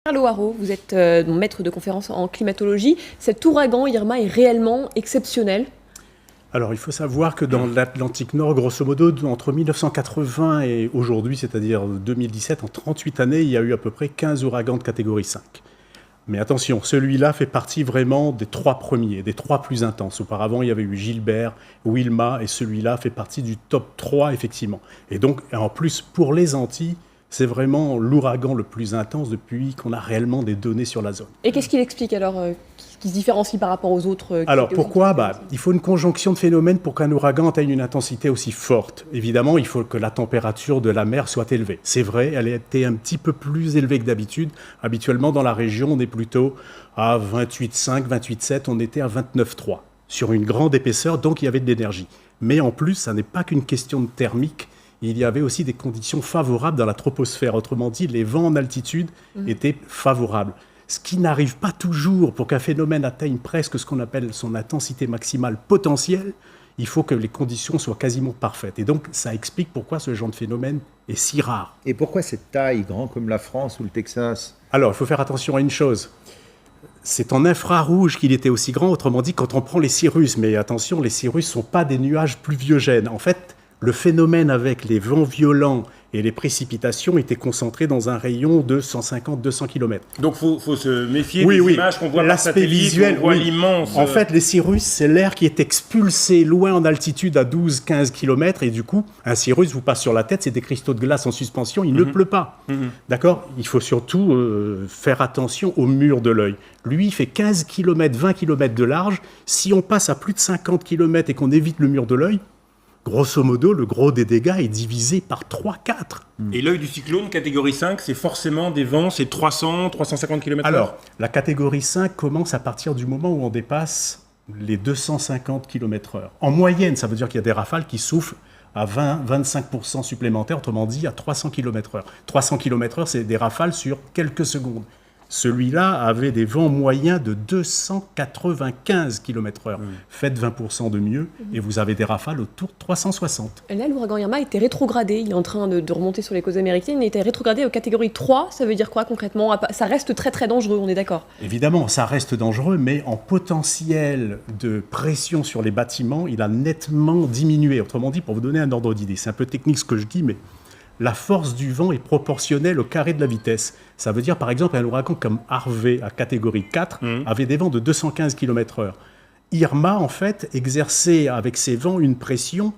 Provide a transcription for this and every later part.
Carlo Haro, vous êtes maître de conférence en climatologie. Cet ouragan Irma est réellement exceptionnel? Alors, il faut savoir que dans l'Atlantique Nord, grosso modo, entre 1980 et aujourd'hui, c'est-à-dire 2017, en 38 années, il y a eu à peu près 15 ouragans de catégorie 5. Mais attention, celui-là fait partie vraiment des 3 premiers, des 3 plus intenses. Auparavant, il y avait eu Gilbert, Wilma, et celui-là fait partie du top 3, effectivement. Et donc, en plus, pour les Antilles, c'est vraiment l'ouragan le plus intense depuis qu'on a réellement des données sur la zone. Et qu'est-ce qu'il explique alors qui se différencie par rapport aux autres Alors pourquoi il faut une conjonction de phénomènes pour qu'un ouragan atteigne une intensité aussi forte. Évidemment, il faut que la température de la mer soit élevée. C'est vrai, elle a été un petit peu plus élevée que d'habitude. Habituellement, dans la région, on est plutôt à 28,5, 28,7, on était à 29,3 sur une grande épaisseur, donc il y avait de l'énergie. Mais en plus, ça n'est pas qu'une question de thermique. Il y avait aussi des conditions favorables dans la troposphère. Autrement dit, les vents en altitude étaient favorables. Ce qui n'arrive pas toujours pour qu'un phénomène atteigne presque ce qu'on appelle son intensité maximale potentielle. Il faut que les conditions soient quasiment parfaites. Et donc, ça explique pourquoi ce genre de phénomène est si rare. Et pourquoi cette taille, grand comme la France ou le Texas? Alors, il faut faire attention à une chose. C'est en infrarouge qu'il était aussi grand. Autrement dit, quand on prend les cirrus, mais attention, les cirrus ne sont pas des nuages pluviogènes. En fait, le phénomène avec les vents violents et les précipitations était concentré dans un rayon de 150-200 km. Donc il faut se méfier des images qu'on voit par satellite, visuel, on voit l'immense... En fait, les cirrus, c'est l'air qui est expulsé loin en altitude à 12-15 km, et du coup, un cirrus vous passe sur la tête, c'est des cristaux de glace en suspension, il ne pleut pas. D'accord ? Il faut surtout faire attention au mur de l'œil. Lui, il fait 15 km, 20 km de large. Si on passe à plus de 50 km et qu'on évite le mur de l'œil, grosso modo, le gros des dégâts est divisé par 3-4. Et l'œil du cyclone, catégorie 5, c'est forcément des vents, c'est 300-350 km/h. Alors, la catégorie 5 commence à partir du moment où on dépasse les 250 km/h. En moyenne, ça veut dire qu'il y a des rafales qui soufflent à 20-25% supplémentaires, autrement dit à 300 km/h. 300 km/h, c'est des rafales sur quelques secondes. Celui-là avait des vents moyens de 295 km/h. Faites 20% de mieux et vous avez des rafales autour de 360. Là, l'ouragan Irma a été rétrogradé. Il est en train de remonter sur les côtes américaines. Il a été rétrogradé aux catégorie 3. Ça veut dire quoi concrètement? Ça reste très très dangereux, on est d'accord? Évidemment, ça reste dangereux, mais en potentiel de pression sur les bâtiments, il a nettement diminué. Autrement dit, pour vous donner un ordre d'idée, c'est un peu technique ce que je dis, mais la force du vent est proportionnelle au carré de la vitesse. Ça veut dire, par exemple, un ouragan comme Harvey à catégorie 4 avait des vents de 215 km/h. Irma, en fait, exerçait avec ses vents une pression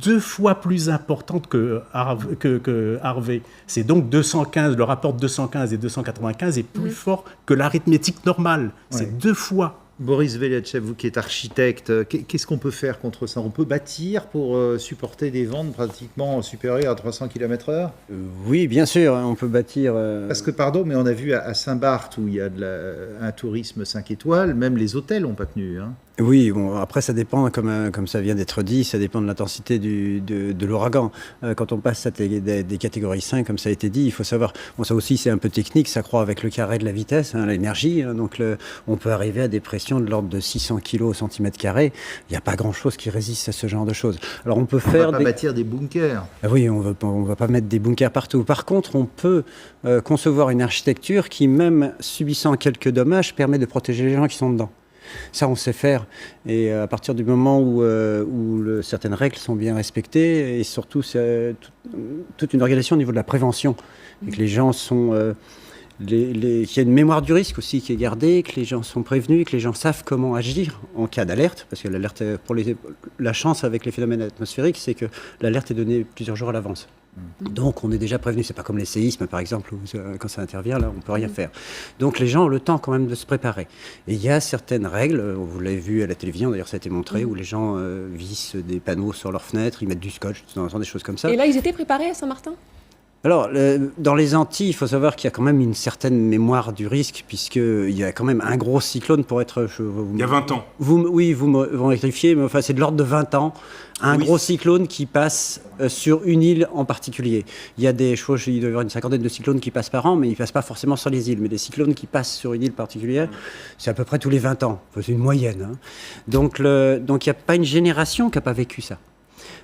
2 fois plus importante que Harvey. C'est donc 215, le rapport de 215 et 295 est plus fort que l'arithmétique normale. C'est 2 fois. Boris Veliatchev, vous qui êtes architecte, qu'est-ce qu'on peut faire contre ça? On peut bâtir pour supporter des vents pratiquement supérieurs à 300 km/h? Oui, bien sûr, on peut bâtir... Parce que, pardon, mais on a vu à Saint-Barth, où il y a un tourisme 5 étoiles, même les hôtels n'ont pas tenu. Oui, bon, après ça dépend, comme ça vient d'être dit, ça dépend de l'intensité de l'ouragan. Quand on passe des catégories 5, comme ça a été dit, il faut savoir, bon, ça aussi c'est un peu technique, ça croît avec le carré de la vitesse, l'énergie, donc on peut arriver à des pressions de l'ordre de 600 kg au centimètre carré. Il n'y a pas grand-chose qui résiste à ce genre de choses. Alors on peut faire... On ne va pas bâtir des bunkers. Ah oui, on va pas mettre des bunkers partout. Par contre, on peut concevoir une architecture qui, même subissant quelques dommages, permet de protéger les gens qui sont dedans. Ça, on sait faire. Et à partir du moment où certaines règles sont bien respectées, et surtout toute une organisation au niveau de la prévention, et que les gens sont... qu'il y a une mémoire du risque aussi qui est gardée, que les gens sont prévenus, que les gens savent comment agir en cas d'alerte, parce que l'alerte, la chance avec les phénomènes atmosphériques, c'est que l'alerte est donnée plusieurs jours à l'avance. Donc on est déjà prévenu, c'est pas comme les séismes par exemple, où quand ça intervient, là on peut rien faire. Donc les gens ont le temps quand même de se préparer. Et il y a certaines règles, vous l'avez vu à la télévision, d'ailleurs ça a été montré, où les gens vissent des panneaux sur leurs fenêtres, ils mettent du scotch, des choses comme ça. Et là ils étaient préparés à Saint-Martin? Alors, dans les Antilles, il faut savoir qu'il y a quand même une certaine mémoire du risque, puisqu'il y a quand même un gros cyclone pour être... Il y a 20 ans. Oui, vous me rectifiez, mais enfin, c'est de l'ordre de 20 ans. Gros cyclone qui passe sur une île en particulier. Il y a il doit y avoir une cinquantaine de cyclones qui passent par an, mais ils ne passent pas forcément sur les îles. Mais des cyclones qui passent sur une île particulière, c'est à peu près tous les 20 ans. Enfin, c'est une moyenne. Donc, il n'y a pas une génération qui n'a pas vécu ça.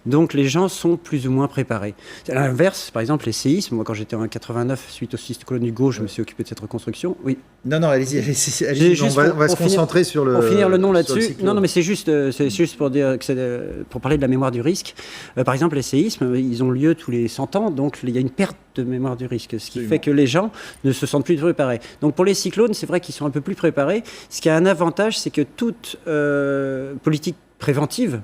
Donc les gens sont plus ou moins préparés. À l'inverse, par exemple, les séismes, moi quand j'étais en 89, suite au cyclone Hugo, je me suis occupé de cette reconstruction. Oui. Non, allez-y, on Juste va se concentrer sur le... Pour finir le nom sur le là-dessus, cyclone. non, mais c'est juste pour dire que pour parler de la mémoire du risque. Par exemple, les séismes, ils ont lieu tous les 100 ans, donc il y a une perte de mémoire du risque, ce qui fait que les gens ne se sentent plus préparés. Donc pour les cyclones, c'est vrai qu'ils sont un peu plus préparés. Ce qui a un avantage, c'est que toute politique préventive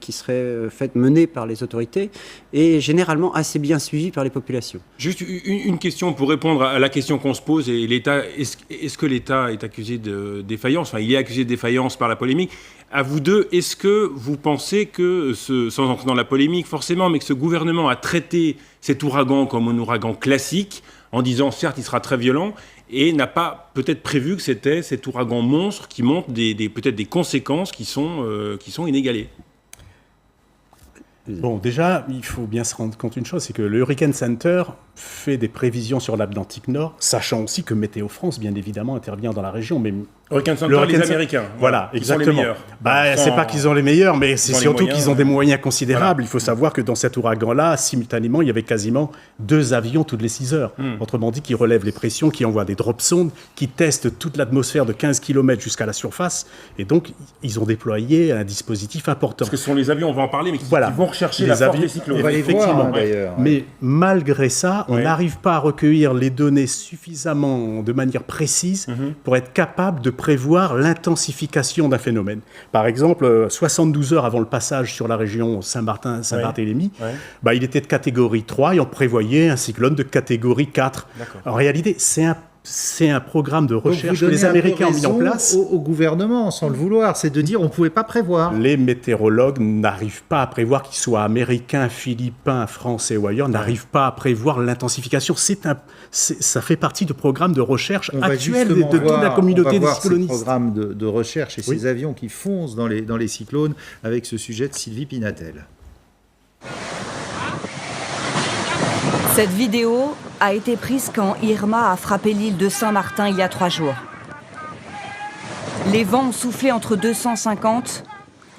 qui serait menée par les autorités est généralement assez bien suivie par les populations. Juste une question pour répondre à la question qu'on se pose. Et l'État, est-ce que l'État est accusé de défaillance ? Enfin, il est accusé de défaillance par la polémique. À vous deux, est-ce que vous pensez que, sans entrer dans la polémique forcément, mais que ce gouvernement a traité cet ouragan comme un ouragan classique, en disant certes il sera très violent, et n'a pas peut-être prévu que c'était cet ouragan monstre qui montre peut-être des conséquences qui sont inégalées ? Bon, déjà, il faut bien se rendre compte d'une chose, c'est que le Hurricane Center fait des prévisions sur l'Atlantique Nord, sachant aussi que Météo France, bien évidemment, intervient dans la région. Mais Hurricane Center, les Américains. Voilà, exactement. Sont les meilleurs. C'est pas qu'ils ont les meilleurs, mais c'est surtout qu'ils ont des moyens considérables. Voilà. Il faut savoir que dans cet ouragan-là, simultanément, il y avait quasiment 2 avions toutes les 6 heures. Autrement dit, qui relèvent les pressions, qui envoient des drop sondes, qui testent toute l'atmosphère de 15 km jusqu'à la surface. Et donc, ils ont déployé un dispositif important. Parce que ce sont les avions, on va en parler, mais qui vont rechercher les la force avions, des cyclones. On va les voir, d'ailleurs. Mais malgré ça, on n'arrive pas à recueillir les données suffisamment de manière précise pour être capable de prévoir l'intensification d'un phénomène. Par exemple, 72 heures avant le passage sur la région Saint-Barthélemy, il était de catégorie 3 et on prévoyait un cyclone de catégorie 4. D'accord. En réalité, c'est un programme de recherche que les Américains ont mis en place. Au gouvernement, sans le vouloir, c'est de dire on ne pouvait pas prévoir. Les météorologues n'arrivent pas à prévoir, qu'ils soient américains, philippins, français ou ailleurs, n'arrivent pas à prévoir l'intensification. Ça fait partie du programme de recherche actuel de toute la communauté des cyclonistes. Ces programmes de recherche et ces avions qui foncent dans les cyclones avec ce sujet de Sylvie Pinatel. Cette vidéo a été prise quand Irma a frappé l'île de Saint-Martin il y a 3 jours. Les vents ont soufflé entre 250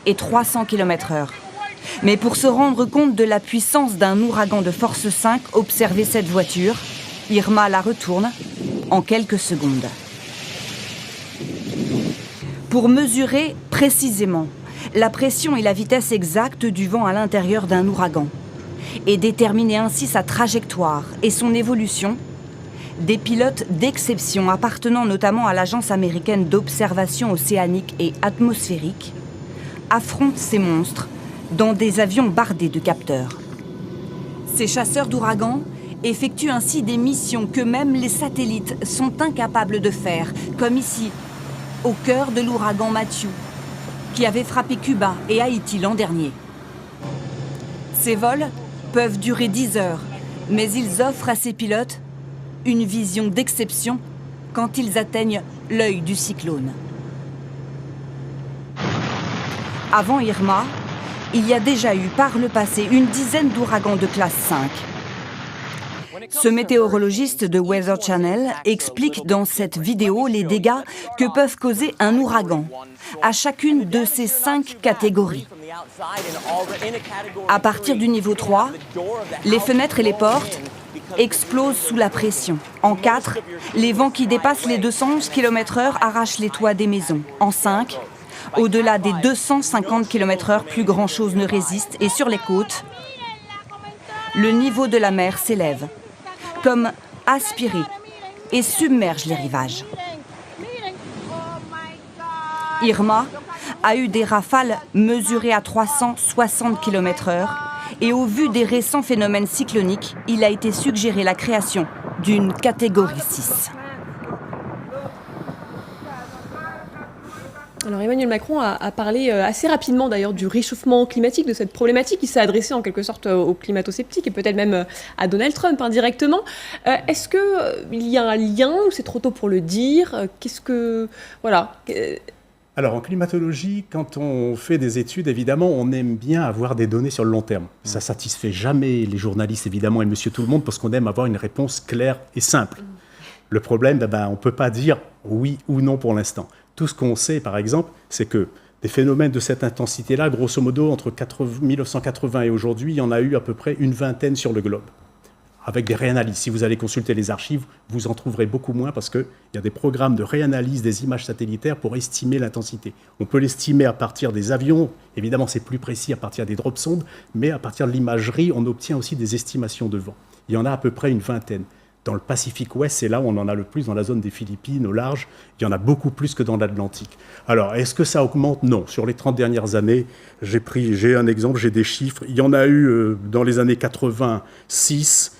et 300 km/h. Mais pour se rendre compte de la puissance d'un ouragan de force 5, observez cette voiture. Irma la retourne en quelques secondes. Pour mesurer précisément la pression et la vitesse exacte du vent à l'intérieur d'un ouragan, et déterminer ainsi sa trajectoire et son évolution, des pilotes d'exception appartenant notamment à l'Agence américaine d'observation océanique et atmosphérique affrontent ces monstres dans des avions bardés de capteurs. Ces chasseurs d'ouragans effectuent ainsi des missions que même les satellites sont incapables de faire, comme ici, au cœur de l'ouragan Matthew, qui avait frappé Cuba et Haïti l'an dernier. Ces vols peuvent durer 10 heures, mais ils offrent à ces pilotes une vision d'exception quand ils atteignent l'œil du cyclone. Avant Irma, il y a déjà eu par le passé une dizaine d'ouragans de classe 5. Ce météorologiste de Weather Channel explique dans cette vidéo les dégâts que peuvent causer un ouragan à chacune de ces 5 catégories. À partir du niveau 3, les fenêtres et les portes explosent sous la pression. En 4, les vents qui dépassent les 211 km/h arrachent les toits des maisons. En 5, au-delà des 250 km/h, plus grand-chose ne résiste. Et sur les côtes, le niveau de la mer s'élève, comme aspiré, et submerge les rivages. Irma a eu des rafales mesurées à 360 km/h et au vu des récents phénomènes cycloniques, il a été suggéré la création d'une catégorie 6. Alors Emmanuel Macron a parlé assez rapidement d'ailleurs du réchauffement climatique, de cette problématique. Il s'est adressé en quelque sorte aux climato-sceptiques et peut-être même à Donald Trump indirectement. Est-ce qu'il y a un lien ou c'est trop tôt pour le dire ? Voilà. Alors, en climatologie, quand on fait des études, évidemment, on aime bien avoir des données sur le long terme. Ça satisfait jamais les journalistes, évidemment, et monsieur tout le monde, parce qu'on aime avoir une réponse claire et simple. Le problème, on ne peut pas dire oui ou non pour l'instant. Tout ce qu'on sait, par exemple, c'est que Des phénomènes de cette intensité-là, grosso modo, entre 1980 et aujourd'hui, il y en a eu à peu près une vingtaine sur le globe, avec des réanalyses. Si vous allez consulter les archives, vous en trouverez beaucoup moins parce qu'il y a des programmes de réanalyse des images satellitaires pour estimer l'intensité. On peut l'estimer à partir des avions, évidemment c'est plus précis à partir des drop-sondes, mais à partir de l'imagerie, on obtient aussi des estimations de vent. Il y en a à peu près une vingtaine. Dans le Pacifique Ouest, c'est là où on en a le plus, dans la zone des Philippines, au large. Il y en a beaucoup plus que dans l'Atlantique. Alors, est-ce que ça augmente? Non. Sur les 30 dernières années, j'ai un exemple, j'ai des chiffres. Il y en a eu dans les années 86,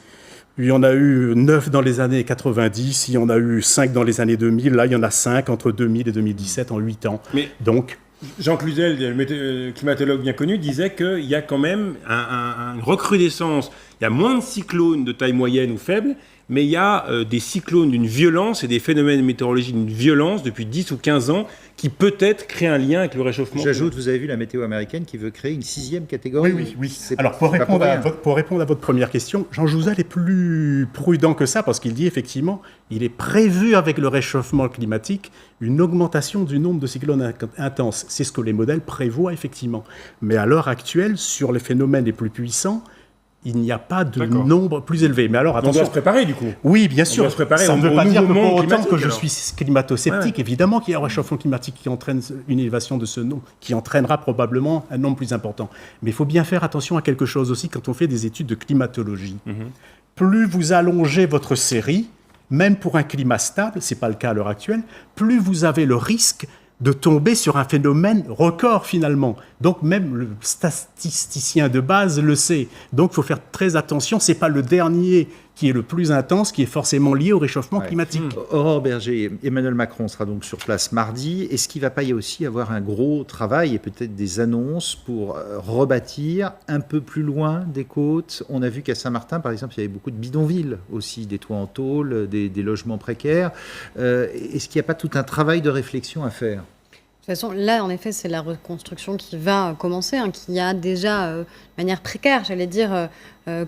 il y en a eu 9 dans les années 90, il y en a eu 5 dans les années 2000. Là, il y en a 5 entre 2000 et 2017 en 8 ans. Mais donc, Jean Cluzel, le climatologue bien connu, disait qu'il y a quand même une recrudescence. Il y a moins de cyclones de taille moyenne ou faible, mais il y a des cyclones d'une violence et des phénomènes météorologiques d'une violence depuis 10 ou 15 ans qui peut-être créent un lien avec le réchauffement. J'ajoute, vous avez vu la météo américaine qui veut créer une 6e catégorie. Oui. Alors, pour répondre à votre première question, Jean Jouzel est plus prudent que ça parce qu'il dit effectivement, il est prévu avec le réchauffement climatique une augmentation du nombre de cyclones intenses. C'est ce que les modèles prévoient effectivement. Mais à l'heure actuelle, sur les phénomènes les plus puissants, il n'y a pas de nombre plus élevé. Mais alors, attention. On doit se préparer, du coup. Oui, bien sûr. On doit se préparer ça ne veut pas dire que pour autant que je alors. suis climato-sceptique. Ouais. Évidemment qu'il y a un réchauffement climatique qui entraîne une élévation de ce nombre, qui entraînera probablement un nombre plus important. Mais il faut bien faire attention à quelque chose aussi quand on fait des études de climatologie. Plus vous allongez votre série, même pour un climat stable, ce n'est pas le cas à l'heure actuelle, plus vous avez le risque de tomber sur un phénomène record finalement. Donc même le statisticien de base le sait. Donc il faut faire très attention, ce n'est pas le dernier qui est le plus intense, qui est forcément lié au réchauffement climatique. Aurore Berger, Emmanuel Macron sera donc sur place mardi. Est-ce qu'il ne va pas y aussi avoir un gros travail et peut-être des annonces pour rebâtir un peu plus loin des côtes? On a vu qu'à Saint-Martin, par exemple, il y avait beaucoup de bidonvilles aussi, des toits en tôle, des logements précaires. Est-ce qu'il n'y a pas tout un travail de réflexion à faire? De toute façon, là, en effet, c'est la reconstruction qui va commencer, qui a déjà, de manière précaire, j'allais dire,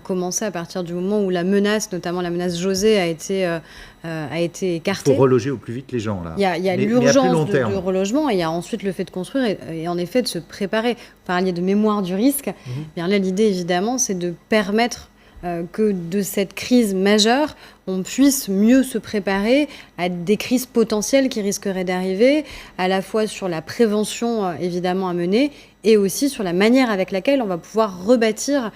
commencé à partir du moment où la menace, notamment la menace José, a été écartée. Il faut reloger au plus vite les gens, là. Il y a l'urgence du relogement et il y a ensuite le fait de construire et en effet de se préparer. Vous parliez de mémoire du risque. Bien là, l'idée, évidemment, c'est de permettre que de cette crise majeure, on puisse mieux se préparer à des crises potentielles qui risqueraient d'arriver, à la fois sur la prévention évidemment à mener et aussi sur la manière avec laquelle on va pouvoir rebâtir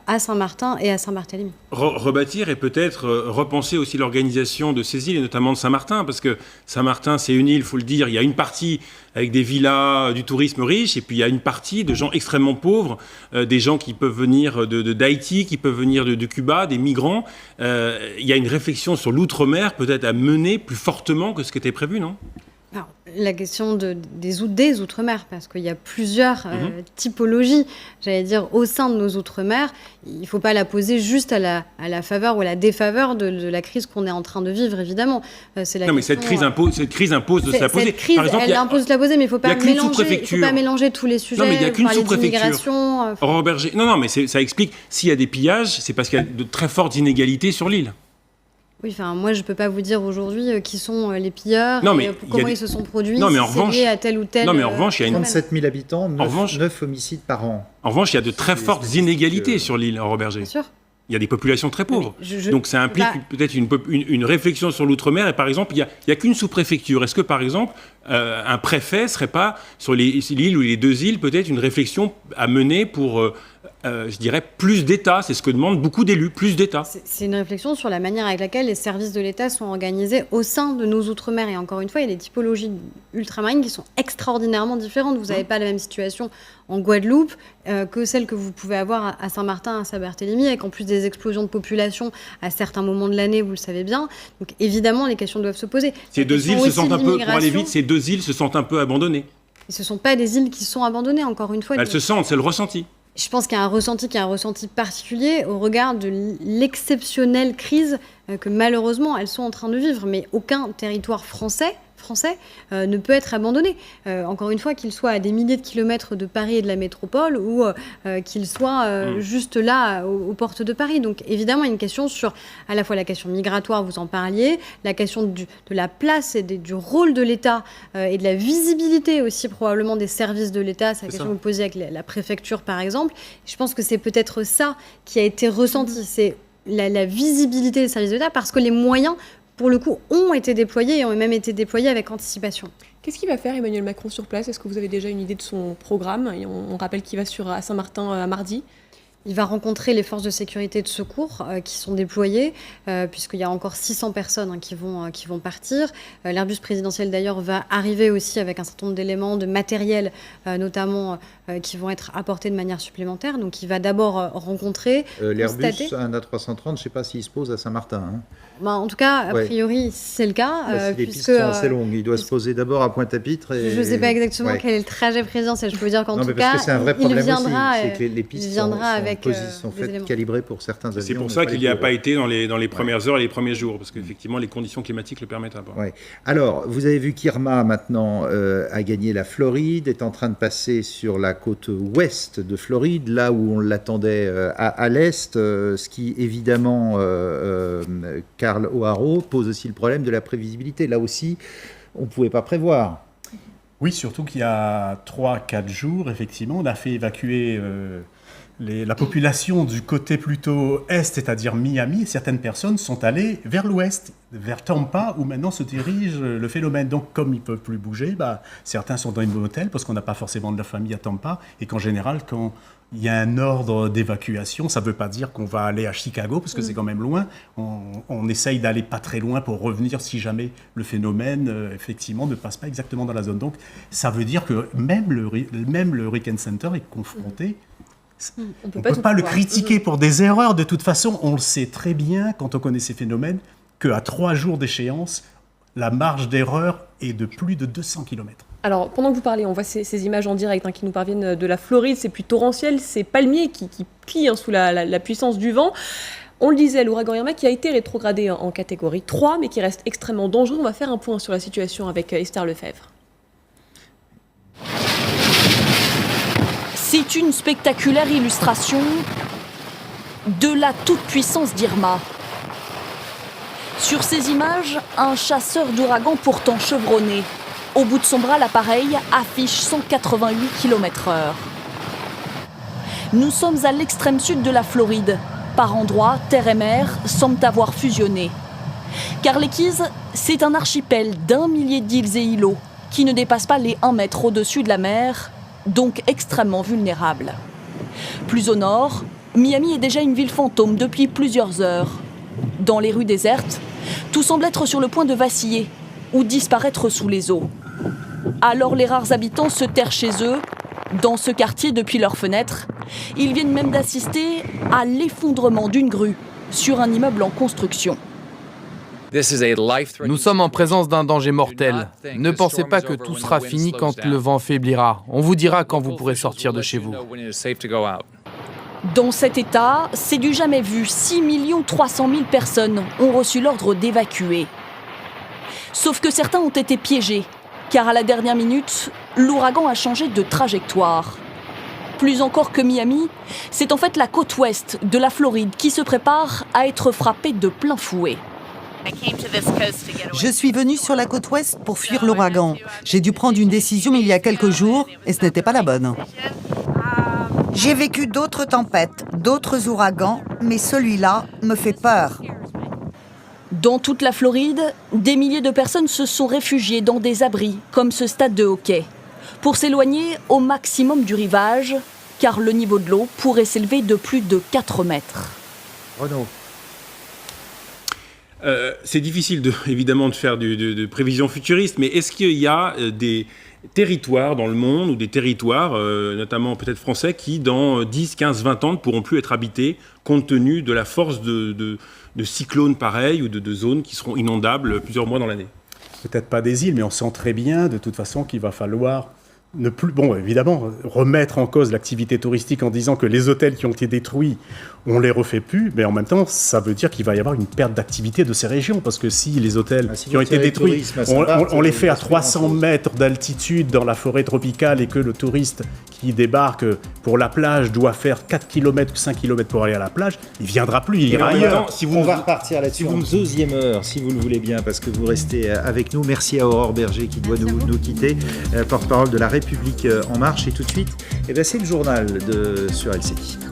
à Saint-Martin et à Saint-Barthélemy. Rebâtir et peut-être repenser aussi l'organisation de ces îles, et notamment de Saint-Martin, parce que Saint-Martin, c'est une île, il faut le dire, il y a une partie avec des villas, du tourisme riche, et puis il y a une partie de gens extrêmement pauvres, des gens qui peuvent venir d'Haïti, qui peuvent venir de Cuba, des migrants. Il y a une réflexion sur l'outre-mer peut-être à mener plus fortement que ce qui était prévu, non ? Alors, la question des outre-mer, parce qu'il y a plusieurs typologies, j'allais dire, au sein de nos outre-mer. Il ne faut pas la poser juste à la faveur ou à la défaveur de la crise qu'on est en train de vivre, évidemment. C'est la non, question, mais cette crise impose de se la poser. Cette crise, par exemple, elle impose de la poser, mais il ne faut pas mélanger tous les sujets. Non, mais il n'y a qu'une sous-préfecture. Aurore Berger. Non, mais ça explique. S'il y a des pillages, c'est parce qu'il y a de très fortes inégalités sur l'île. Oui, enfin, moi, je ne peux pas vous dire aujourd'hui qui sont les pilleurs, comment ils se sont produits, non, mais si c'est lié à tel ou tel... Non, mais en revanche, il y a 37 000 habitants, 9 homicides par an. En revanche, il y a de très fortes inégalités sur l'île, Aurore Berger. Bien sûr. Il y a des populations très pauvres. Donc ça implique peut-être une réflexion sur l'outre-mer. Et par exemple, il n'y a qu'une sous-préfecture. Est-ce que, par exemple, un préfet ne serait pas, sur l'île ou les deux îles, peut-être une réflexion à mener pour... je dirais, plus d'État. C'est ce que demandent beaucoup d'élus, plus d'État. C'est une réflexion sur la manière avec laquelle les services de l'État sont organisés au sein de nos outre-mer. Et encore une fois, il y a des typologies ultramarines qui sont extraordinairement différentes. Vous n'avez pas la même situation en Guadeloupe que celle que vous pouvez avoir à Saint-Martin, à Saint-Barthélemy, avec en plus des explosions de population à certains moments de l'année, vous le savez bien. Donc évidemment, les questions doivent se poser. Ces deux îles se sentent un peu, pour aller vite, ces deux îles se sentent un peu abandonnées. Ce ne sont pas des îles qui sont abandonnées, encore une fois. Elles se sentent, c'est le ressenti. Je pense qu'il y a un ressenti particulier au regard de l'exceptionnelle crise que malheureusement elles sont en train de vivre. Mais aucun territoire français, français ne peut être abandonné. Encore une fois, qu'il soit à des milliers de kilomètres de Paris et de la métropole ou qu'il soit juste là, aux portes de Paris. Donc évidemment, il y a une question sur à la fois la question migratoire, vous en parliez, la question de la place et du rôle de l'État et de la visibilité aussi probablement des services de l'État. C'est la question que vous posez avec la préfecture par exemple. Je pense que c'est peut-être ça qui a été ressenti, c'est la visibilité des services de l'État parce que les moyens pour le coup, ont été déployés et ont même été déployés avec anticipation. Qu'est-ce qu'il va faire Emmanuel Macron sur place ? Est-ce que vous avez déjà une idée de son programme ? Et on rappelle qu'il va à Saint-Martin à mardi. Il va rencontrer les forces de sécurité et de secours qui sont déployées, puisqu'il y a encore 600 personnes qui vont partir. L'Airbus présidentiel, d'ailleurs, va arriver aussi avec un certain nombre d'éléments, de matériel, notamment, qui vont être apportés de manière supplémentaire. Donc, il va d'abord rencontrer, l'Airbus, un A330, je ne sais pas s'il se pose à Saint-Martin. Hein. En tout cas, a priori, c'est le cas. Si les pistes sont assez longues, il doit se poser d'abord à Pointe-à-Pitre. Je ne sais pas exactement quel est le trajet présidentiel. Je peux vous dire qu'en tout cas, c'est un vrai problème il viendra, aussi. C'est que les pistes sont faites calibrées pour certains avions. C'est pour ça qu'il n'y a pas été dans les premières heures et les premiers jours, parce qu'effectivement, les conditions climatiques le permettent pas. Ouais. Alors, vous avez vu qu'Irma, maintenant, a gagné la Floride, est en train de passer sur la côte ouest de Floride, là où on l'attendait à l'est, ce qui, évidemment, Carl O'Haraud pose aussi le problème de la prévisibilité. Là aussi, on ne pouvait pas prévoir. Oui, surtout qu'il y a 3-4 jours, effectivement, on a fait évacuer la population du côté plutôt est, c'est-à-dire Miami. Certaines personnes sont allées vers l'ouest, vers Tampa, où maintenant se dirige le phénomène. Donc, comme ils ne peuvent plus bouger, certains sont dans une hôtel parce qu'on n'a pas forcément de la famille à Tampa, et qu'en général, quand il y a un ordre d'évacuation, ça ne veut pas dire qu'on va aller à Chicago, parce que c'est quand même loin. On essaye d'aller pas très loin pour revenir si jamais le phénomène, effectivement, ne passe pas exactement dans la zone. Donc, ça veut dire que même le Hurricane Center est confronté. On ne peut pas le critiquer pour des erreurs. De toute façon, on le sait très bien, quand on connaît ces phénomènes, qu'à 3 jours d'échéance, la marge d'erreur est de plus de 200 km. Alors, pendant que vous parlez, on voit ces images en direct qui nous parviennent de la Floride. C'est plus torrentiel, c'est palmier qui plie sous la puissance du vent. On le disait, l'ouragan Irma qui a été rétrogradé en catégorie 3, mais qui reste extrêmement dangereux. On va faire un point sur la situation avec Esther Lefebvre. C'est une spectaculaire illustration de la toute-puissance d'Irma. Sur ces images, un chasseur d'ouragan pourtant chevronné. Au bout de son bras, l'appareil affiche 188 km/h. Nous sommes à l'extrême sud de la Floride. Par endroits, terre et mer semblent avoir fusionné. Car les Keys, c'est un archipel d'1 millier d'îles et îlots qui ne dépassent pas les 1 mètre au-dessus de la mer, donc extrêmement vulnérable. Plus au nord, Miami est déjà une ville fantôme depuis plusieurs heures. Dans les rues désertes, tout semble être sur le point de vaciller ou disparaître sous les eaux. Alors les rares habitants se terrent chez eux, dans ce quartier depuis leurs fenêtres. Ils viennent même d'assister à l'effondrement d'une grue sur un immeuble en construction. Nous sommes en présence d'un danger mortel. Ne pensez pas que tout sera fini quand le vent faiblira. On vous dira quand vous pourrez sortir de chez vous. Dans cet état, c'est du jamais vu. 6 300 000 personnes ont reçu l'ordre d'évacuer. Sauf que certains ont été piégés, car à la dernière minute, l'ouragan a changé de trajectoire. Plus encore que Miami, c'est en fait la côte ouest de la Floride qui se prépare à être frappée de plein fouet. Je suis venue sur la côte ouest pour fuir l'ouragan. J'ai dû prendre une décision il y a quelques jours et ce n'était pas la bonne. J'ai vécu d'autres tempêtes, d'autres ouragans, mais celui-là me fait peur. Dans toute la Floride, des milliers de personnes se sont réfugiées dans des abris comme ce stade de hockey pour s'éloigner au maximum du rivage, car le niveau de l'eau pourrait s'élever de plus de 4 mètres. Renaud. C'est difficile évidemment de faire de prévisions futuristes, mais est-ce qu'il y a des territoires dans le monde, ou des territoires, notamment peut-être français, qui dans 10, 15, 20 ans ne pourront plus être habités compte tenu de la force de cyclones pareils ou de zones qui seront inondables plusieurs mois dans l'année? Peut-être pas des îles, mais on sent très bien de toute façon qu'il va falloir évidemment, remettre en cause l'activité touristique en disant que les hôtels qui ont été détruits on les refait plus, mais en même temps, ça veut dire qu'il va y avoir une perte d'activité de ces régions, parce que si les hôtels qui ont été détruits, on les fait à 300 mètres d'altitude dans la forêt tropicale et que le touriste qui débarque pour la plage doit faire 4 km ou 5 km pour aller à la plage, il ne viendra plus, il ira ailleurs. On va repartir là-dessus en deuxième heure, si vous le voulez bien, parce que vous restez avec nous. Merci à Aurore Berger qui doit nous quitter, porte-parole de La République En Marche. Et tout de suite, c'est le journal sur LCI.